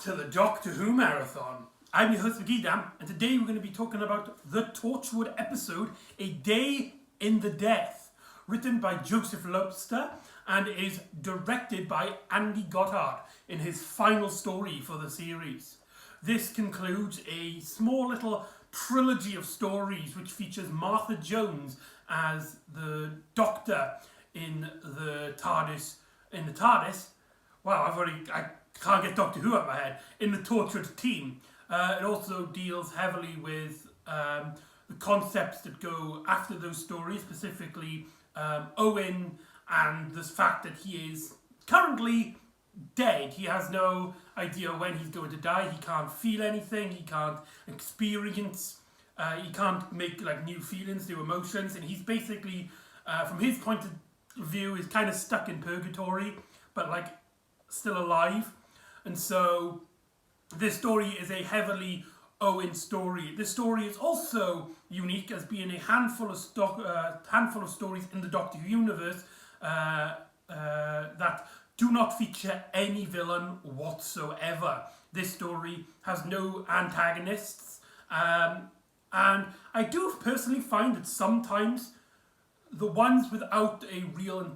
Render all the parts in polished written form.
to the Doctor Who Marathon. I'm your host McEdam, and today we're going to be talking about the Torchwood episode, A Day in the Death, written by Joseph Lobster and is directed by Andy Goddard in his final story for the series. This concludes a small little trilogy of stories which features Martha Jones as the Doctor in the TARDIS. Wow, I can't get Doctor Who out of my head. In the Torchwood team. It also deals heavily with the concepts that go after those stories, specifically Owen and the fact that he is currently dead. He has no idea when he's going to die. He can't feel anything. He can't experience. He can't make new feelings, new emotions, and he's basically, from his point of view, is kind of stuck in purgatory, but still alive. And so this story is a heavily Owen story. This story is also unique as being a handful of stories in the Doctor Who universe that do not feature any villain whatsoever. This story has no antagonists, and I do personally find that sometimes the ones without a real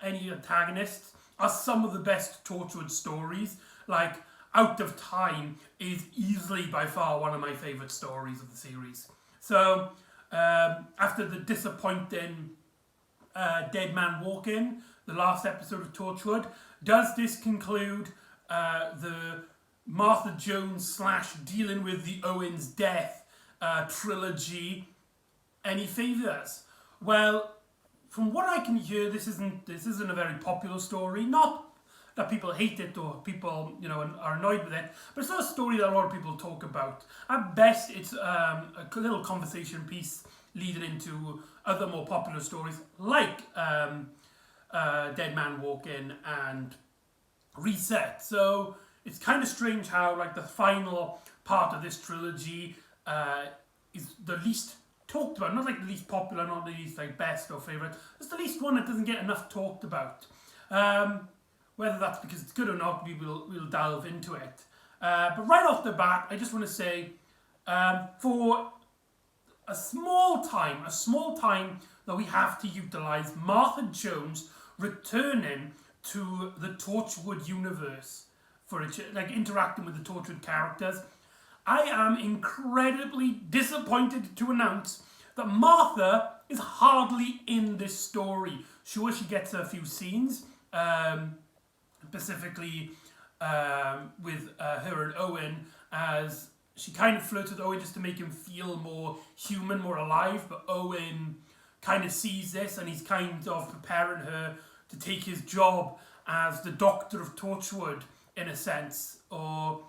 any antagonists are some of the best Torchwood stories. Like Out of Time is easily by far one of my favourite stories of the series. So after the disappointing Dead Man Walk-In, the last episode of Torchwood, does this conclude the Martha Jones / dealing with the Owen's death trilogy any favours? Well, from what I can hear, this isn't a very popular story. Not that people hate it or people are annoyed with it, but it's not a story that a lot of people talk about. At best, it's a little conversation piece leading into other more popular stories like Dead Man Walk-In and Reset. So it's kind of strange how the final part of this trilogy is the least talked about. Not the least popular, not the least best or favourite. It's the least one that doesn't get enough talked about. Whether that's because it's good or not, we'll delve into it. But right off the bat, I just want to say, for a small time that we have to utilise Martha Jones returning to the Torchwood universe for interacting with the Torchwood characters, I am incredibly disappointed to announce that Martha is hardly in this story. Sure, she gets a few scenes, specifically with her and Owen, as she kind of flirts with Owen just to make him feel more human, more alive, but Owen kind of sees this and he's kind of preparing her to take his job as the Doctor of Torchwood, in a sense, or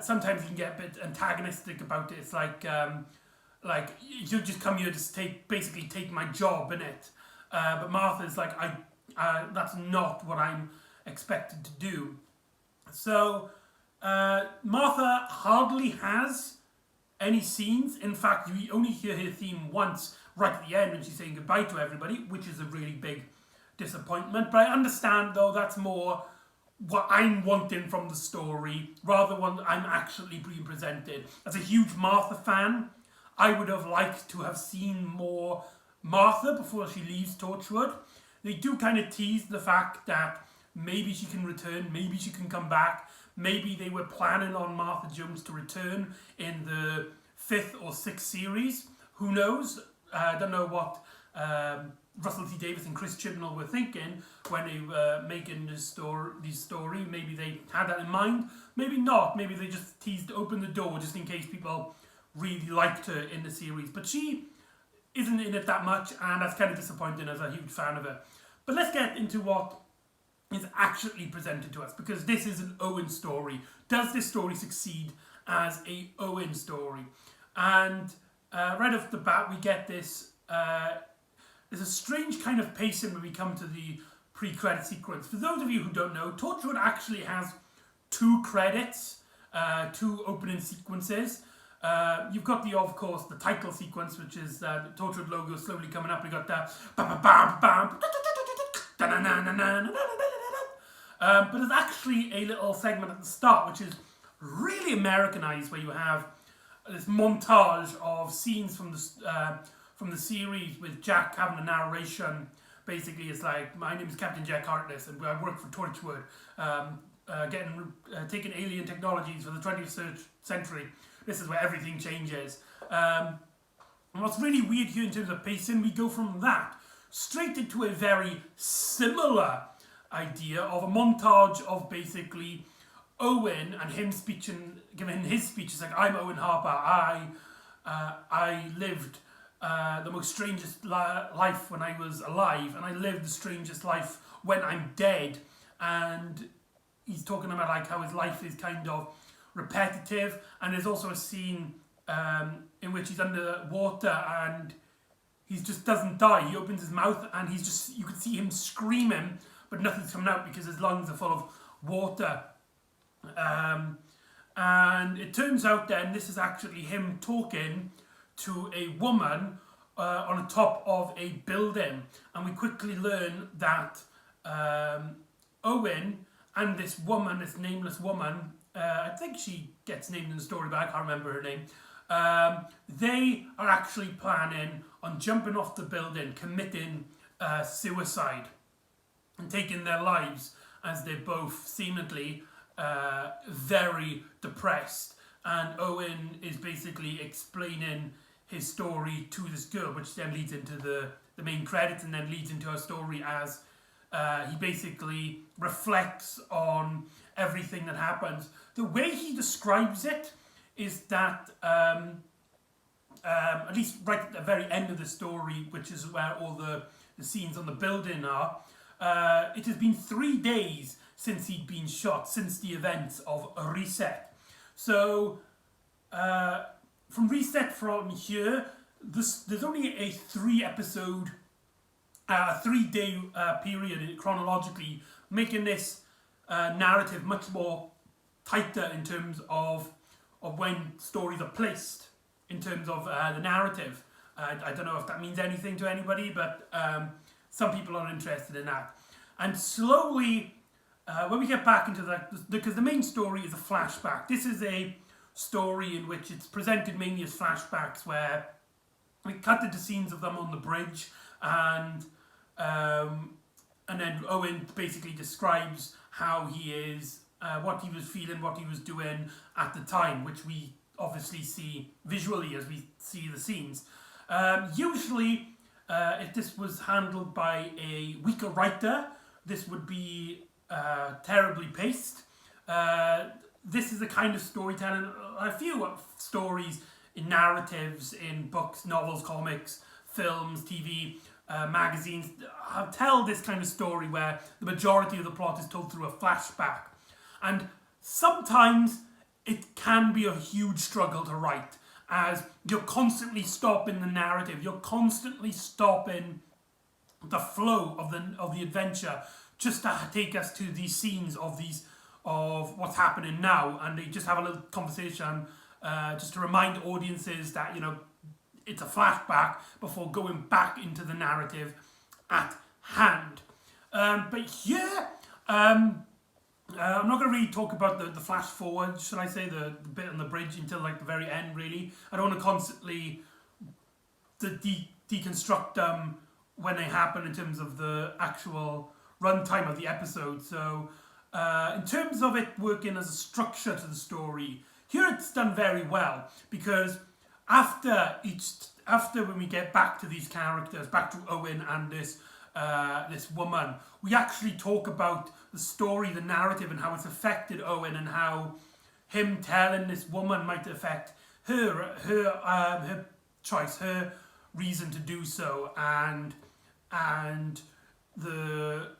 sometimes he can get a bit antagonistic about it. It's you just come here to basically take my job, innit? But Martha's that's not what I'm expected to do. So Martha hardly has any scenes. In fact, we only hear her theme once right at the end when she's saying goodbye to everybody, which is a really big disappointment. But I understand, though, that's more what I'm wanting from the story rather than what I'm actually being presented. As a huge Martha fan, I would have liked to have seen more Martha before she leaves Torchwood. They do kind of tease the fact that maybe she can return, maybe she can come back, maybe they were planning on Martha Jones to return in the 5th or 6th series. Who knows? I don't know what Russell T Davies and Chris Chibnall were thinking when they were making this story. Maybe they had that in mind, maybe not. Maybe they just teased to open the door just in case people really liked her in the series. But she isn't in it that much, and that's kind of disappointing as a huge fan of her. But let's get into what is actually presented to us, because this is an Owen story. Does this story succeed as a Owen story? And right off the bat, we get this. There's a strange kind of pacing when we come to the pre-credit sequence. For those of you who don't know, Torchwood actually has 2 credits, 2 opening sequences. You've got of course, the title sequence, which is the Torchwood logo slowly coming up. We got that But there's actually a little segment at the start which is really Americanized, where you have this montage of scenes from the series with Jack having a narration. Basically, it's like, my name is Captain Jack Harkness, and I work for Torchwood, taking alien technologies for the 20th century. This is where everything changes. And what's really weird here in terms of pacing, we go from that straight into a very similar idea of a montage of basically Owen and him giving his speech. It's like, I'm Owen Harper. I lived the most strangest life when I was alive, and I lived the strangest life when I'm dead. And he's talking about like how his life is kind of repetitive, and there's also a scene in which he's underwater and he just doesn't die. He opens his mouth and you can see him screaming, but nothing's coming out because his lungs are full of water. And it turns out then this is actually him talking to a woman on the top of a building, and we quickly learn that Owen and this woman, this nameless woman, I think she gets named in the story, but I can't remember her name. They are actually planning on jumping off the building, committing suicide, and taking their lives, as they're both seemingly very depressed. And Owen is basically explaining his story to this girl, which then leads into the main credits, and then leads into her story as he basically reflects on everything that happens. The way he describes it is that, at least right at the very end of the story, which is where all the scenes on the building are, it has been 3 days since he'd been shot, since the events of Reset. So, from Reset from here, there's only a 3-episode, 3-day period chronologically, making this narrative much more tighter in terms of when stories are placed, in terms of the narrative. I don't know if that means anything to anybody, but some people are interested in that. And slowly, when we get back into that, because the main story is a flashback. This is a story in which it's presented mainly as flashbacks, where we cut into scenes of them on the bridge, and then Owen basically describes how he is, what he was feeling, what he was doing at the time, which we obviously see visually as we see the scenes. Usually, if this was handled by a weaker writer, this would be terribly paced. This is the kind of storytelling, I feel stories in narratives, in books, novels, comics, films, TV, magazines, tell this kind of story where the majority of the plot is told through a flashback. And sometimes it can be a huge struggle to write, as you're constantly stopping the narrative, you're constantly stopping the flow of the adventure, just to take us to these scenes of what's happening now, and they just have a little conversation just to remind audiences that, you know, it's a flashback before going back into the narrative at hand. But here, I'm not going to really talk about the flash forward, should I say, the bit on the bridge until like the very end, really. I don't want to constantly deconstruct them when they happen in terms of the actual runtime of the episode. So in terms of it working as a structure to the story, here it's done very well, because after when we get back to these characters, back to Owen and this woman, we actually talk about the story, the narrative, and how it's affected Owen, and how him telling this woman might affect her choice, her reason to do so, and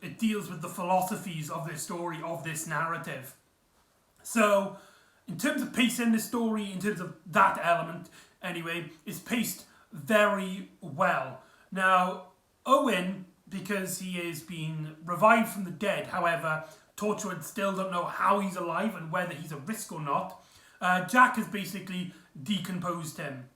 it deals with the philosophies of this story, of this narrative. So, in terms of pacing, the story, in terms of that element, anyway, is paced very well. Now, Owen, because he is being revived from the dead, however, Torchwood still don't know how he's alive and whether he's a risk or not. Jack has basically decomposed him.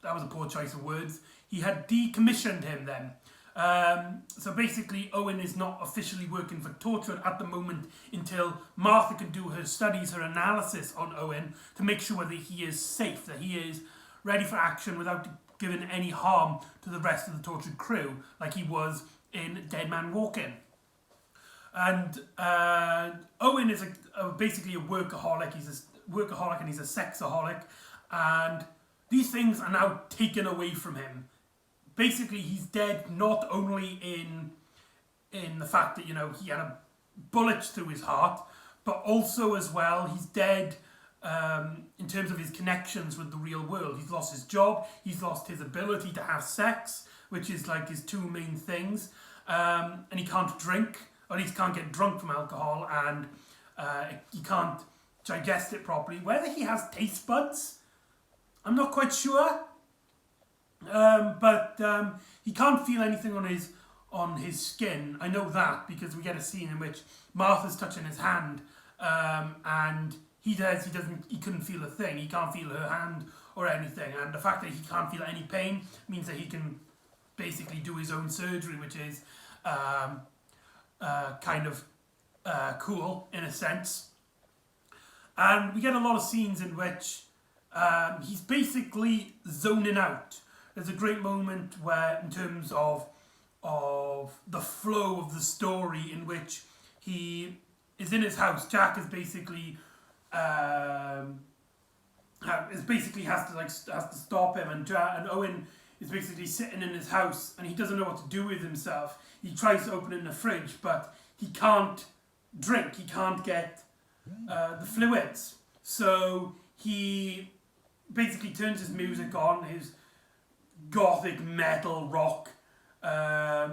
That was a poor choice of words. He had decommissioned him then. So basically, Owen is not officially working for Torchwood at the moment until Martha can do her studies, her analysis on Owen to make sure that he is safe, that he is ready for action without giving any harm to the rest of the Torchwood crew, like he was in Dead Man Walking. And Owen is basically a workaholic. He's a workaholic and he's a sexaholic. And these things are now taken away from him. Basically, he's dead not only in the fact that, he had a bullet through his heart, but also as well, he's dead in terms of his connections with the real world. He's lost his job, he's lost his ability to have sex, which is like his two main things, and he can't drink, or at least can't get drunk from alcohol, and he can't digest it properly. Whether he has taste buds, I'm not quite sure. But he can't feel anything on his skin. I know that because we get a scene in which Martha's touching his hand, and he couldn't feel a thing. He can't feel her hand or anything, and the fact that he can't feel any pain means that he can basically do his own surgery, which is kind of cool in a sense. And we get a lot of scenes in which he's basically zoning out. There's a great moment where, in terms of the flow of the story, in which he is in his house. Jack is basically has to stop him, and Owen is basically sitting in his house, and he doesn't know what to do with himself. He tries to open in the fridge, but he can't drink. He can't get the fluids, so he basically turns his music on, his gothic metal rock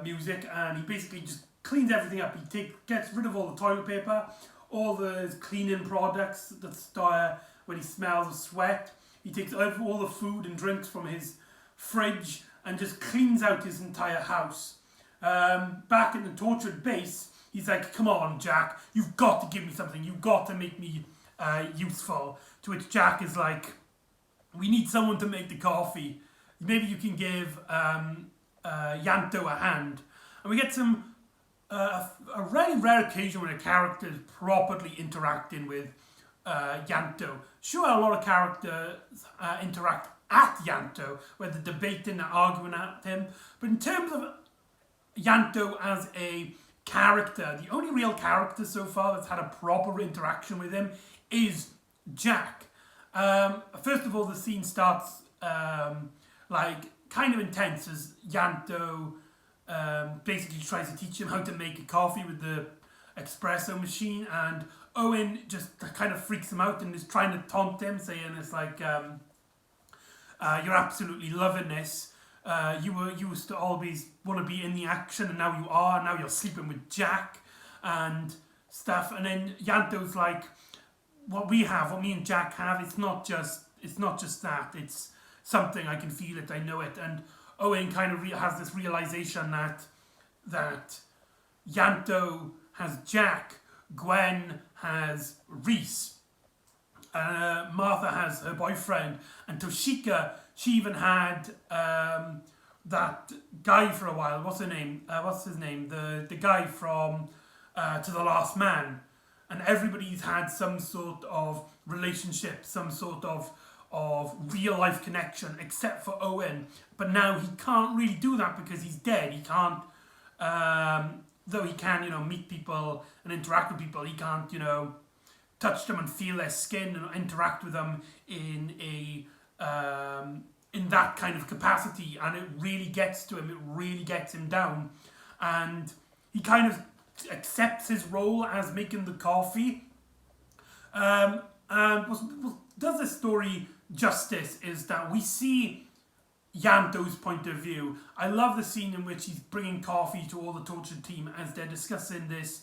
music, and he basically just cleans everything up. He gets rid of all the toilet paper, all the cleaning products that start when he smells of sweat. He takes all the food and drinks from his fridge and just cleans out his entire house. Back in the Torchwood base, he's like, "Come on, Jack, you've got to give me something. You've got to make me useful." To which Jack is like, "We need someone to make the coffee. Maybe you can give Yanto a hand." And we get a really rare occasion when a character is properly interacting with Yanto. Sure, a lot of characters interact at Yanto, where they're debating and arguing at him. But in terms of Yanto as a character, the only real character so far that's had a proper interaction with him is Jack. First of all, the scene starts kind of intense as Yanto basically tries to teach him how to make a coffee with the espresso machine, and Owen just kind of freaks him out and is trying to taunt him, saying it's like, "You're absolutely loving this. You used to always want to be in the action, and now you are. Now you're sleeping with Jack and stuff." And then Yanto's like, "What me and Jack have, it's not just that. It's something. I can feel it. I know it." And Owen kind of has this realization that Yanto has Jack, Gwen has Reese, Martha has her boyfriend, and Toshika, she even had that guy for a while. What's his name? The guy from To the Last Man. And everybody's had some sort of relationship, some sort of real life connection, except for Owen. But now he can't really do that because he's dead. He can't, though he can, meet people and interact with people, he can't, touch them and feel their skin and interact with them in that kind of capacity. And it really gets to him. It really gets him down. And he kind of accepts his role as making the coffee. And what does this story justice is that we see Yanto's point of view. I love the scene in which he's bringing coffee to all the Torchwood team as they're discussing this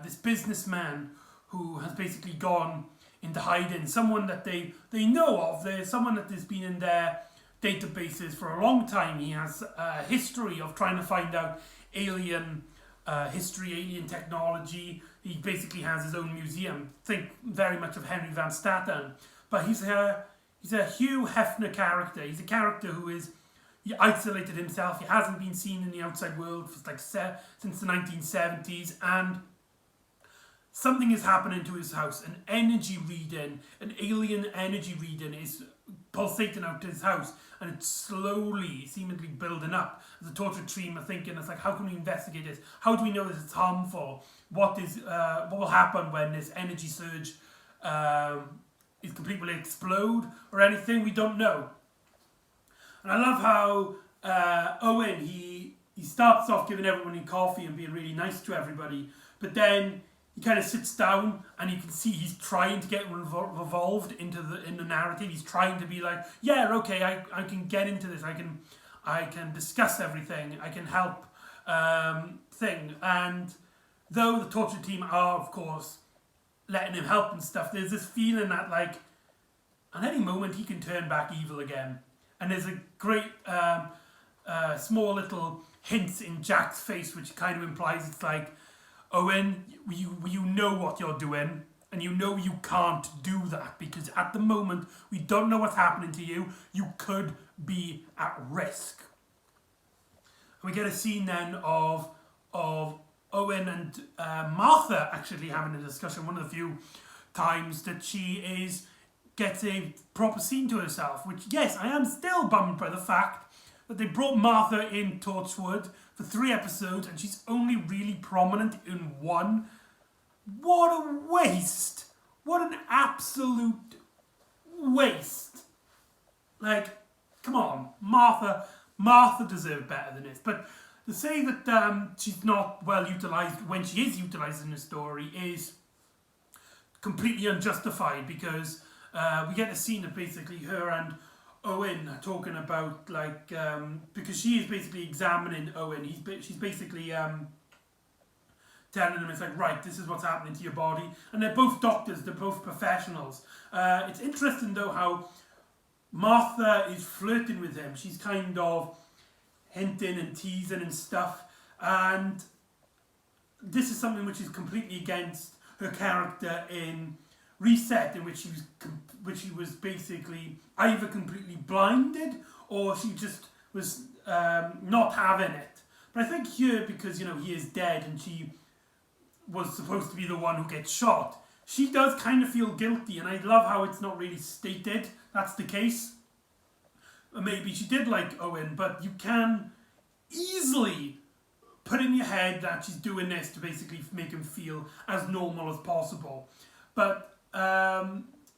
this businessman who has basically gone into hiding. Someone that they know of. There's someone that has been in their databases for a long time. He has a history of trying to find out alien history, alien technology. He basically has his own museum. Think very much of Henry Van Staten. But he's a Hugh Hefner character. He's a character who is, he isolated himself. He hasn't been seen in the outside world for like since the 1970s, and something is happening to his house. An energy reading, an alien energy reading is pulsating out to his house, and it's slowly, seemingly building up. As a torture team are thinking, it's like, how can we investigate this? How do we know this is harmful? What will happen when this energy surge is completely explode or anything? We don't know. And I love how Owen, he starts off giving everyone coffee and being really nice to everybody, but then he kind of sits down and you can see he's trying to get revolved into the narrative. He's trying to be like, yeah, okay, I can get into this. I can discuss everything. I can help thing. And though the torture team are, of course, letting him help and stuff, there's this feeling that, like, at any moment he can turn back evil again. And there's a great small little hints in Jack's face, which kind of implies it's like, Owen, you know what you're doing, and you know you can't do that, because at the moment we don't know what's happening to you. You could be at risk. And we get a scene then of Owen and Martha actually having a discussion. One of the few times that she gets a proper scene to herself, which, yes, I am still bummed by the fact that they brought Martha in Torchwood for 3 episodes and she's only really prominent in 1. What a waste! What an absolute waste! Like, come on, Martha deserved better than this. But to say that she's not well utilised when she is utilised in the story is completely unjustified, because we get a scene of basically her and Owen talking about, like, because she is basically examining Owen. She's basically telling him, it's like, right, this is what's happening to your body. And they're both doctors, they're both professionals. It's interesting, though, how Martha is flirting with him. She's kind of hinting and teasing and stuff. And this is something which is completely against her character in Reset, in which she was basically either completely blinded or she just was not having it. But I think here, because, you know, he is dead and she was supposed to be the one who gets shot, she does kind of feel guilty, and I love how it's not really stated that's the case. Maybe she did like Owen, but you can easily put in your head that she's doing this to basically make him feel as normal as possible. But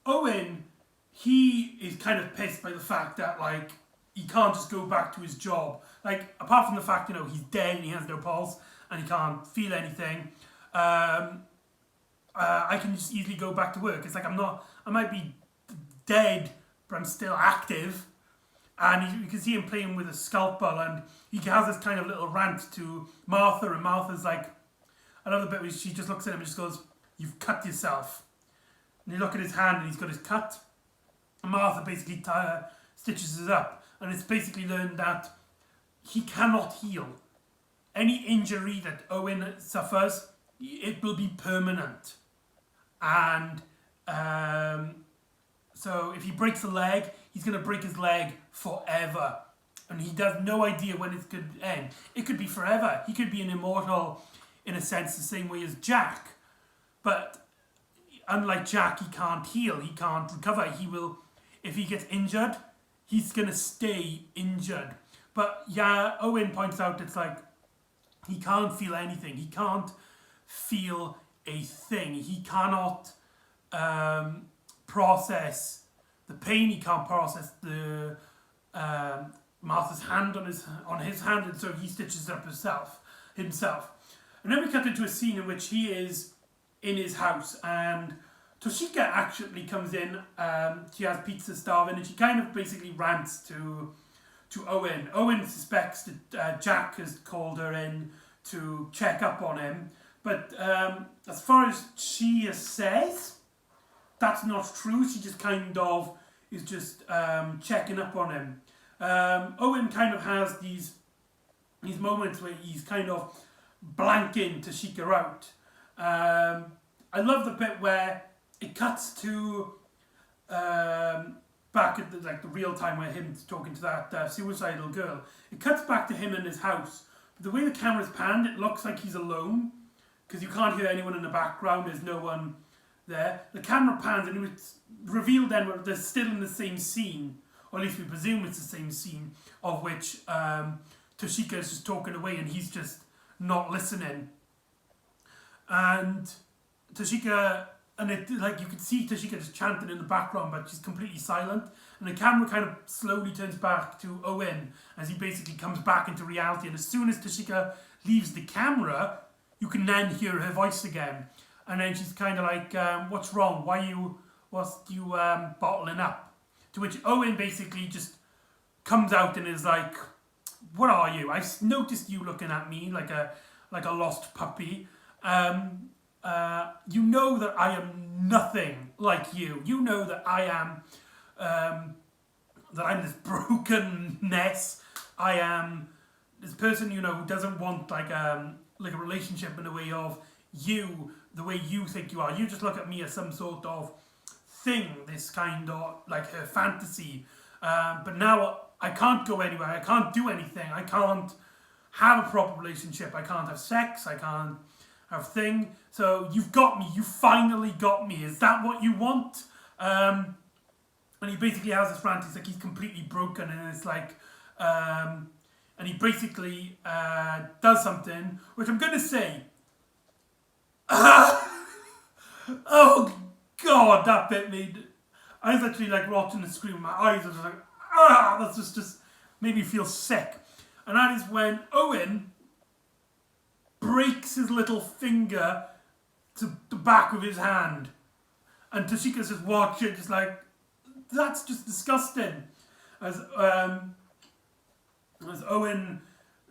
Owen, he is kind of pissed by the fact that, like, he can't just go back to his job. Like, apart from the fact, you know, he's dead and he has no pulse and he can't feel anything, I can just easily go back to work. It's like, I might be dead, but I'm still active. And you can see him playing with a scalpel, and he has this kind of little rant to Martha, and Martha's like, another bit where she just looks at him and just goes, "You've cut yourself." And you look at his hand and he's got his cut. And Martha basically stitches it up. And it's basically learned that he cannot heal. Any injury that Owen suffers, it will be permanent. And so if he breaks a leg, he's going to break his leg forever. And he has no idea when it could end. It could be forever. He could be an immortal, in a sense, the same way as Jack. But unlike Jack, he can't heal, he can't recover. He will, if he gets injured, he's going to stay injured. But yeah, Owen points out it's like, he can't feel anything. He can't feel a thing. He cannot process the pain. He can't process the Martha's hand on his hand, and so he stitches it up himself. And then we cut into a scene in which he is in his house, and Toshika actually comes in. She has pizza starving, and she kind of basically rants to Owen. Owen suspects that Jack has called her in to check up on him, but as far as she says, that's not true. She just kind of is just checking up on him. Owen kind of has these moments where he's kind of blanking Toshika out. I love the bit where it cuts to back at the real time where him's talking to that suicidal girl. It cuts back to him in his house. But the way the camera's panned, it looks like he's alone, because you can't hear anyone in the background. There's no one there. The camera pans, and it's revealed then that they're still in the same scene, or at least we presume it's the same scene, of which Toshika is just talking away, and he's just not listening. And Toshika, and it, like, you could see Toshika just chanting in the background, but she's completely silent. And the camera kind of slowly turns back to Owen as he basically comes back into reality. And as soon as Toshika leaves the camera, you can then hear her voice again. And then she's kind of like, what's wrong? What's you bottling up? To which Owen basically just comes out and is like, what are you? I noticed you looking at me like a lost puppy. You know that I am nothing like you. You know that I am, that I'm this broken mess. I am this person, you know, who doesn't want like a relationship in the way of you, the way you think you are. You just look at me as some sort of thing, this kind of like her fantasy. But now I can't go anywhere. I can't do anything. I can't have a proper relationship. I can't have sex. I can't have thing. So you've got me. You finally got me. Is that what you want? And he basically has this rant. He's like, he's completely broken, and it's like, and he basically does something, which I'm going to say, oh God, that bit made, I was actually like watching the screen with my eyes. I was like, that's just made me feel sick. And that is when Owen breaks his little finger to the back of his hand. And Toshika's just watching, just like, that's just disgusting. As Owen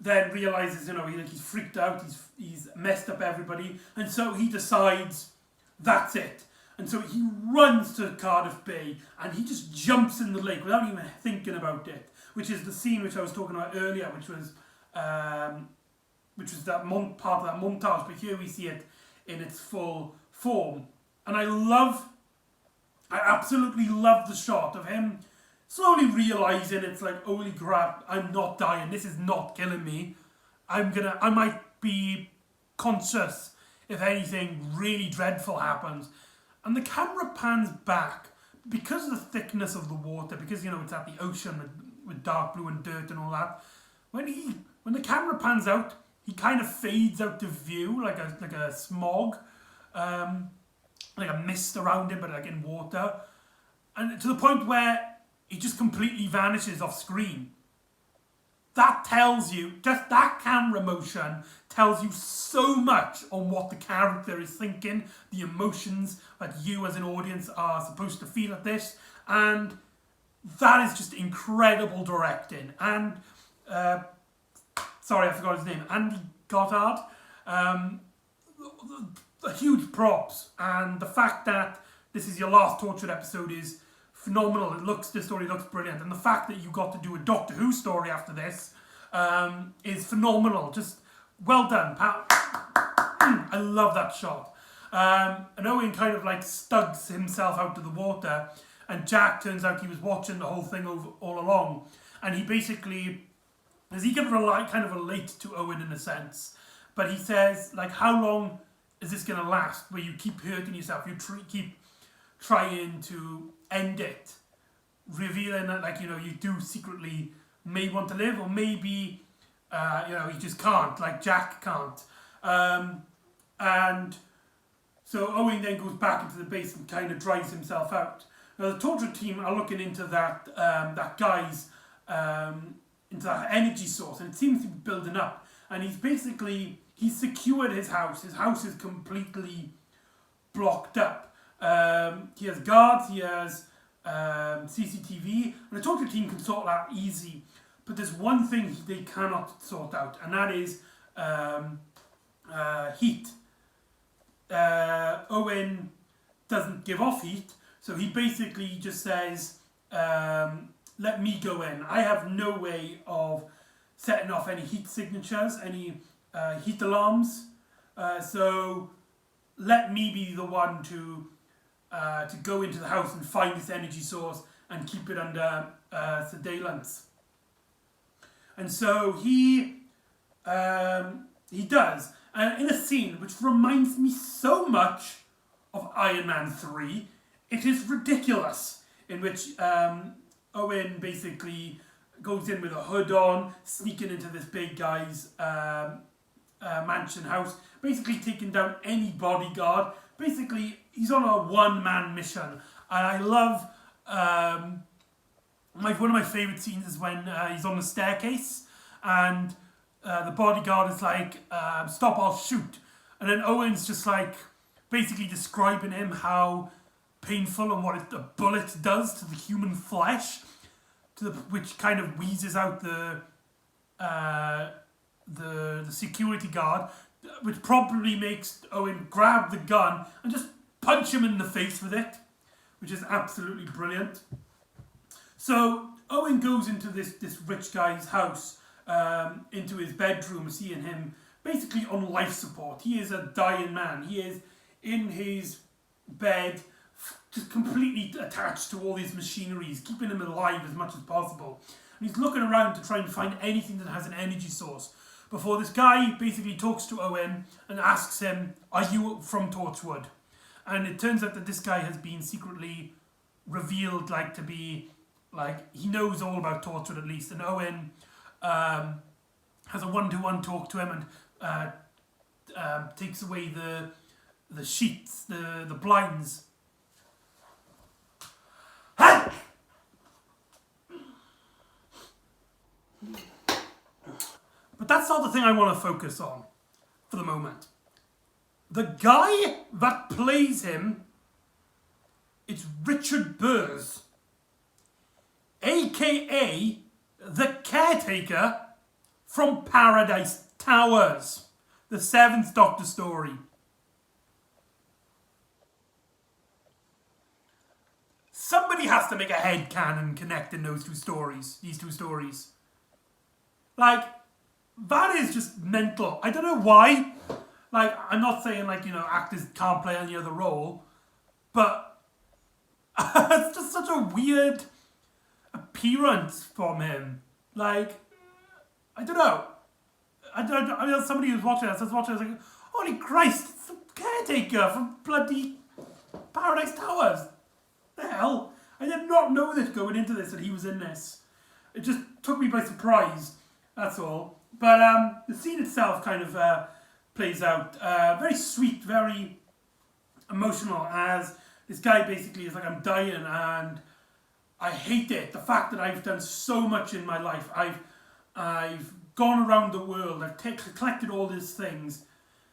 then realizes, you know, he's freaked out, he's messed up everybody, and so he decides that's it. And so he runs to Cardiff Bay and he just jumps in the lake without even thinking about it, which is the scene which I was talking about earlier, which was that part of that montage, but here we see it in its full form. And I absolutely love the shot of him slowly realizing it's like, holy crap, I'm not dying, this is not killing me. I might be conscious if anything really dreadful happens. And the camera pans back because of the thickness of the water, because, you know, it's at the ocean with dark blue and dirt and all that. When the camera pans out, he kind of fades out of view like a smog, like a mist around him, but like in water, and to the point where he just completely vanishes off screen. That tells you, just that camera motion tells you so much on what the character is thinking, the emotions that you as an audience are supposed to feel at this, and that is just incredible directing. And sorry, I forgot his name, Andy Goddard. The huge props, and the fact that this is your last Tortured episode is phenomenal. The story looks brilliant, and the fact that you got to do a Doctor Who story after this is phenomenal. Just well done, Pat. I love that shot. And Owen kind of like stugs himself out of the water, and Jack turns out he was watching the whole thing all along, and he basically, as he can kind of relate to Owen in a sense, but he says, like, how long is this going to last, where you keep hurting yourself, you keep trying to end it, revealing that, like, you know, you do secretly may want to live, or maybe, you know, you just can't, like Jack can't. And so Owen then goes back into the base and kind of dries himself out. Now the Torture team are looking into that guy's, into that energy source, and it seems to be building up, and he's secured his house. His house is completely blocked up. He has guards, he has CCTV, and the Torture team can sort that easy. But there's one thing they cannot sort out, and that is heat. Owen doesn't give off heat, so he basically just says, let me go in. I have no way of setting off any heat signatures, any heat alarms, so let me be the one to go into the house and find this energy source and keep it under surveillance. And so he does, in a scene which reminds me so much of Iron Man 3. It is ridiculous, in which Owen basically goes in with a hood on, sneaking into this big guy's mansion house, basically taking down any bodyguard. Basically, he's on a one-man mission. And I love, one of my favourite scenes is when he's on the staircase and the bodyguard is like, stop, I'll shoot. And then Owen's just like, basically describing him how painful and what a bullet does to the human flesh, which kind of wheezes out the security guard, which probably makes Owen grab the gun and just punch him in the face with it, which is absolutely brilliant. So Owen goes into this rich guy's house, into his bedroom, seeing him basically on life support. He is a dying man. He is in his bed, just completely attached to all these machineries, keeping him alive as much as possible. And he's looking around to try and find anything that has an energy source, before this guy basically talks to Owen and asks him, are you from Torchwood? And it turns out that this guy has been secretly revealed to be, he knows all about Torchwood at least. And Owen has a one-to-one talk to him and takes away the sheets, the blinds. But that's not the thing I want to focus on for the moment. The guy that plays him, it's Richard Burrs, aka the caretaker from Paradise Towers, the Seventh Doctor story. Somebody has to make a headcanon connecting these two stories. That is just mental. I don't know why. I'm not saying, actors can't play any other role, but it's just such a weird appearance from him. I don't know. I know somebody who's watching this, I was like, holy Christ, it's the caretaker from bloody Paradise Towers. The hell? I did not know this going into this, that he was in this. It just took me by surprise, that's all. But the scene itself kind of plays out very sweet, very emotional, as this guy basically is like, I'm dying and I hate it. The fact that I've done so much in my life. I've gone around the world, I've collected all these things,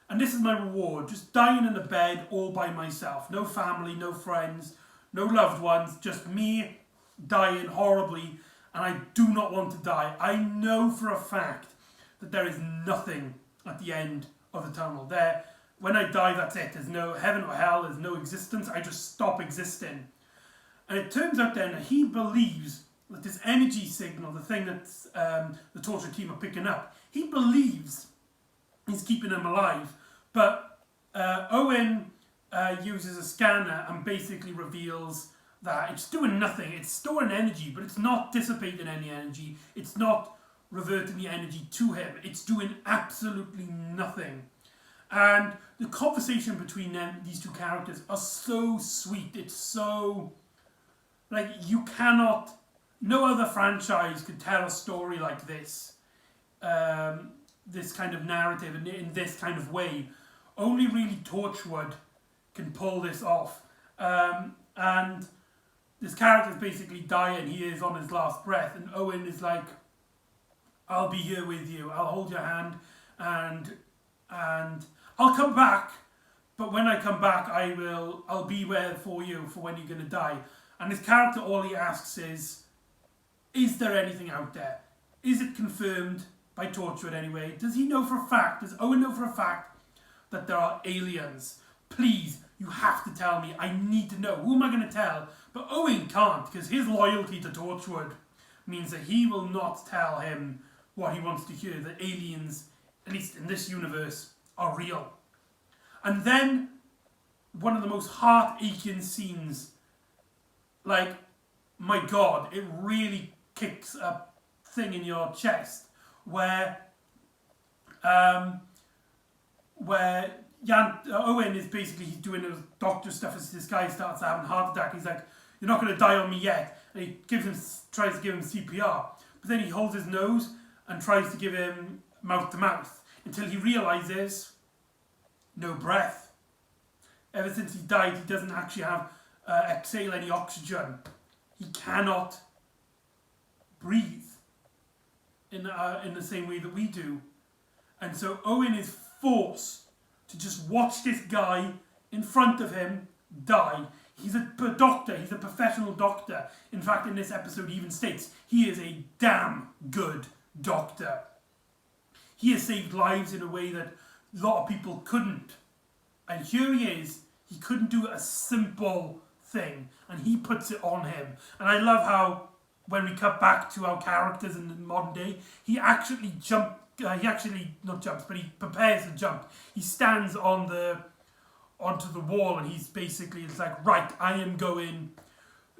and this is my reward, just dying in a bed all by myself. No family, no friends, no loved ones, just me dying horribly, and I do not want to die. I know for a fact that there is nothing at the end of the tunnel. When I die, that's it. There's no heaven or hell, there's no existence, I just stop existing. And it turns out then that he believes that this energy signal, the thing that the torture team are picking up, he believes is keeping him alive. But Owen uses a scanner and basically reveals that it's doing nothing. It's storing energy, but it's not dissipating any energy. It's not reverting the energy to him. It's doing absolutely nothing. And the conversation between these two characters are so sweet. It's so... you cannot... No other franchise could tell a story like this. This kind of narrative in this kind of way. Only really Torchwood can pull this off. And this character's basically dying. He is on his last breath. And Owen is like, I'll be here with you. I'll hold your hand. And I'll come back. But when I come back, I'll be there for you for when you're going to die. And this character, all he asks is there anything out there? Is it confirmed by Torchwood anyway? Does he know for a fact, does Owen know for a fact that there are aliens? Please, you have to tell me. I need to know. Who am I going to tell? But Owen can't, because his loyalty to Torchwood means that he will not tell him what he wants to hear, that aliens, at least in this universe, are real. And then, one of the most heart-aching scenes, my God, it really kicks a thing in your chest where Owen is basically, he's doing his doctor stuff as this guy starts having a heart attack. He's like, "You're not going to die on me yet," and he tries to give him CPR, but then he holds his nose and tries to give him mouth to mouth until he realizes no breath. Ever since he died, he doesn't actually have exhale any oxygen. He cannot breathe in the same way that we do. And so Owen is forced to just watch this guy in front of him die. He's a doctor, he's a professional doctor. In fact, in this episode, he even states he is a damn good doctor. He has saved lives in a way that a lot of people couldn't. And here he is, he couldn't do a simple thing, and he puts it on him. And I love how, when we cut back to our characters in the modern day, he actually not jumps, but he prepares to jump. He stands onto the wall, and he's basically, it's like, right, I am going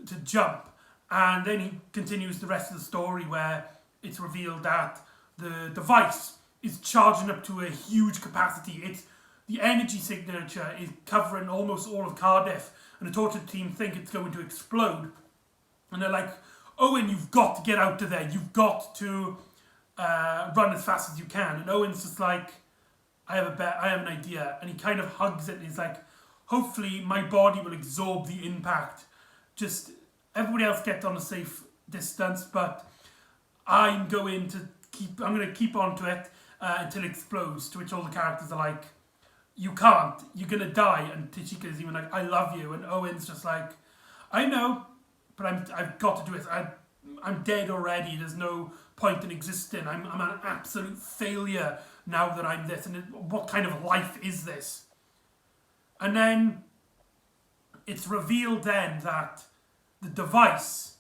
to jump. And then he continues the rest of the story where it's revealed that the device is charging up to a huge capacity. The energy signature is covering almost all of Cardiff, and the torture team think it's going to explode. And they're like, "Owen, you've got to get out of there. You've got to run as fast as you can." And Owen's just like, I have an idea. And he kind of hugs it, and he's like, "Hopefully my body will absorb the impact. Just everybody else get on a safe distance, but I'm going to keep onto it until it explodes." To which all the characters are like, "You can't. You're gonna die." And Tachika's even like, "I love you." And Owen's just like, "I know, but I've got to do it. I'm dead already. There's no point in existing. I'm an absolute failure now that I'm this. And what kind of life is this?" And then it's revealed then that the device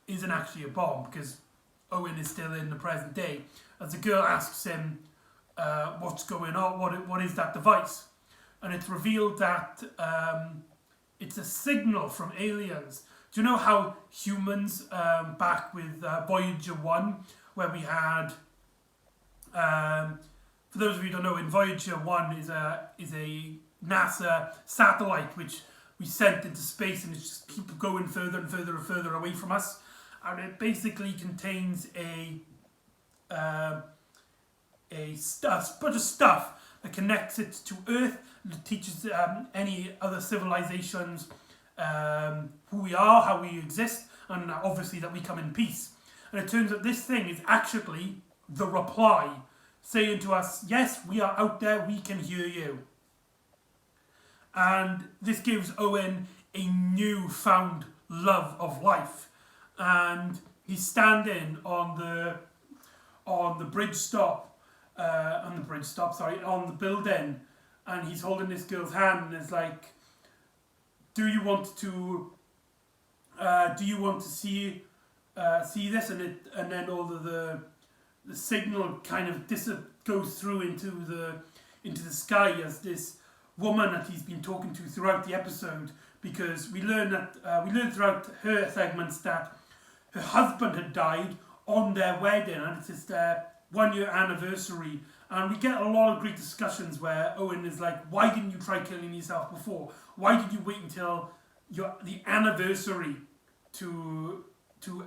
isn't actually a bomb, because Owen is still in the present day. As the girl asks him, "What's going on? What is that device?" And it's revealed that it's a signal from aliens. Do you know how humans, back with Voyager 1, where we had, for those of you who don't know, in Voyager 1 is a NASA satellite which we sent into space, and it just keeps going further and further and further away from us. And it basically contains a bunch of stuff that connects it to Earth, that teaches any other civilizations who we are, how we exist, and obviously that we come in peace. And it turns out this thing is actually the reply, saying to us, "Yes, we are out there, we can hear you." And this gives Owen a newfound love of life. And he's standing on the building, and he's holding this girl's hand, and it's like, do you want to see this? And then all of the signal kind of goes through into the sky as this woman that he's been talking to throughout the episode, because we learn throughout her segments that her husband had died on their wedding, and it's just their 1 year anniversary. And we get a lot of great discussions where Owen is like, "Why didn't you try killing yourself before? Why did you wait until the anniversary to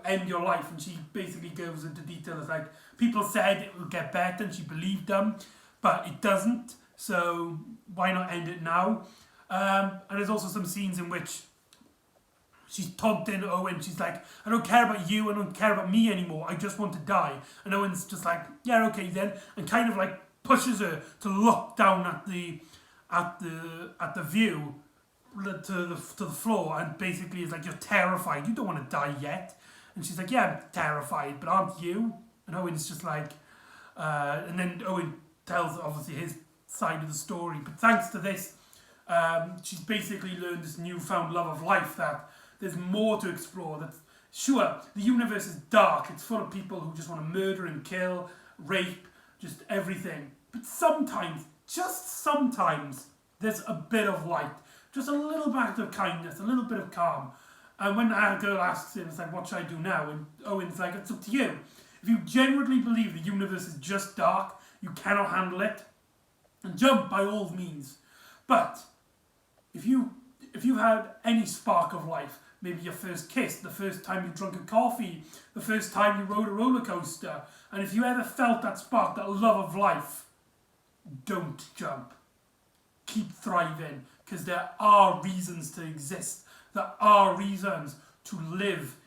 end your life?" And she basically goes into detail. It's like, people said it would get better, and she believed them, but it doesn't. So why not end it now? And there's also some scenes in which she's taunting Owen. She's like, "I don't care about you. I don't care about me anymore. I just want to die." And Owen's just like, "Yeah, okay then," and kind of like pushes her to look down at the view to the floor, and basically is like, "You're terrified. You don't want to die yet." And she's like, "Yeah, I'm terrified, but aren't you?" And Owen's just like, and then Owen tells obviously his side of the story. But thanks to this, she's basically learned this newfound love of life, that there's more to explore. That sure, the universe is dark. It's full of people who just want to murder and kill, rape, just everything. But sometimes, just sometimes, there's a bit of light. Just a little bit of kindness, a little bit of calm. And when our girl asks him, it's like, what should I do now? And Owen's like, it's up to you. If you genuinely believe the universe is just dark, you cannot handle it, and jump by all means. But if you had any spark of life, maybe your first kiss, the first time you drank a coffee, the first time you rode a roller coaster, and if you ever felt that spark, that love of life, don't jump. Keep thriving, because there are reasons to exist. There are reasons to live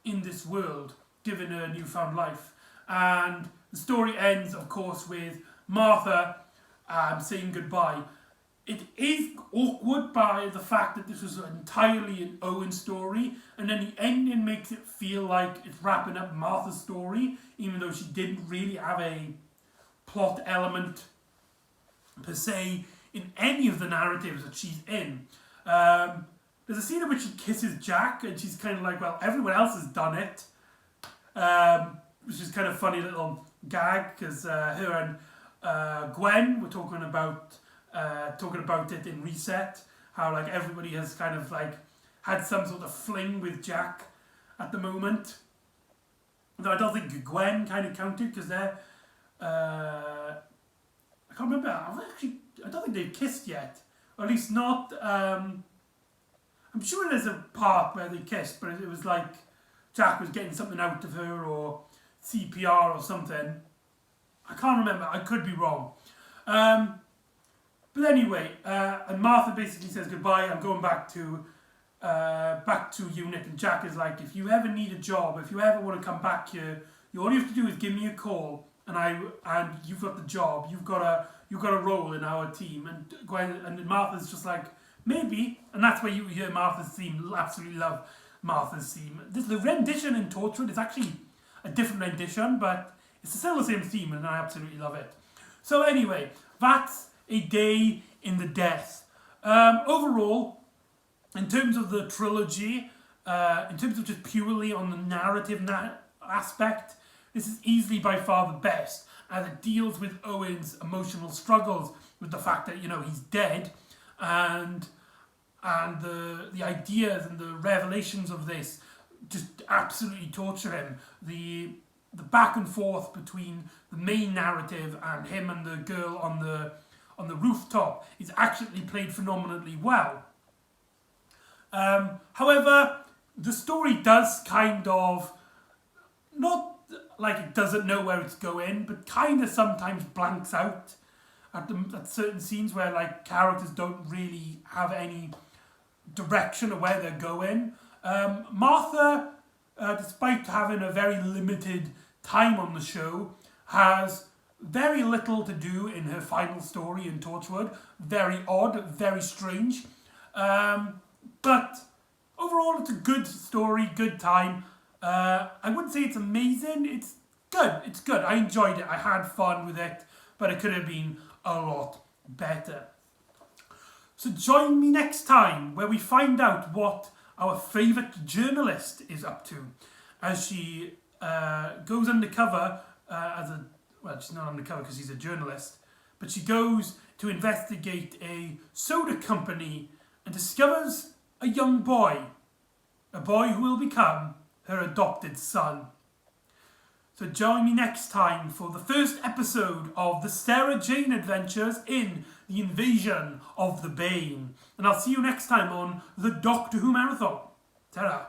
in this world, given her newfound life. And the story ends, of course, with Martha saying goodbye. It is awkward by the fact that this was entirely an Owen story, and then the ending makes it feel like it's wrapping up Martha's story, even though she didn't really have a plot element per se in any of the narratives that she's in. There's a scene in which she kisses Jack, and she's kind of like, well, everyone else has done it. Which is kind of funny little gag, because her and Gwen were talking about it in Reset, how like everybody has kind of like had some sort of fling with Jack at the moment. Though I don't think Gwen kind of counted, because they're I can't remember. I don't think they've kissed yet, or at least not. I'm sure there's a part where they kissed, but it was like Jack was getting something out of her, or CPR or something. I can't remember. I could be wrong. But anyway, and Martha basically says goodbye. I'm going back to unit, and Jack is like, if you ever need a job, if you ever want to come back here, all you have to do is give me a call, and you've got the job. You've got a role in our team. And Gwen and Martha's just like, maybe, and that's where you hear Martha's theme. Absolutely love Martha's theme. The rendition in Torchwood is actually a different rendition, but it's still the same theme, and I absolutely love it. So anyway, that's A Day in the Death. Overall, in terms of the trilogy, in terms of just purely on the narrative aspect, this is easily by far the best, as it deals with Owen's emotional struggles with the fact that, he's dead, and the ideas and the revelations of this just absolutely torture him. The back and forth between the main narrative and him and the girl on the rooftop is actually played phenomenally well. However, the story does kind of, not like it doesn't know where it's going, but kind of sometimes blanks out at certain scenes where like characters don't really have any direction of where they're going. Martha, despite having a very limited time on the show, has very little to do in her final story in Torchwood. Very odd, very strange. But overall, it's a good story, good time. I wouldn't say it's amazing. It's good. It's good. I enjoyed it. I had fun with it, but it could have been a lot better. So join me next time where we find out what our favourite journalist is up to as she goes undercover she's not undercover because she's a journalist, but she goes to investigate a soda company and discovers a young boy, a boy who will become her adopted son. So join me next time for the first episode of the Sarah Jane Adventures in The Invasion of the Bane. And I'll see you next time on the Doctor Who Marathon. Ta-ra!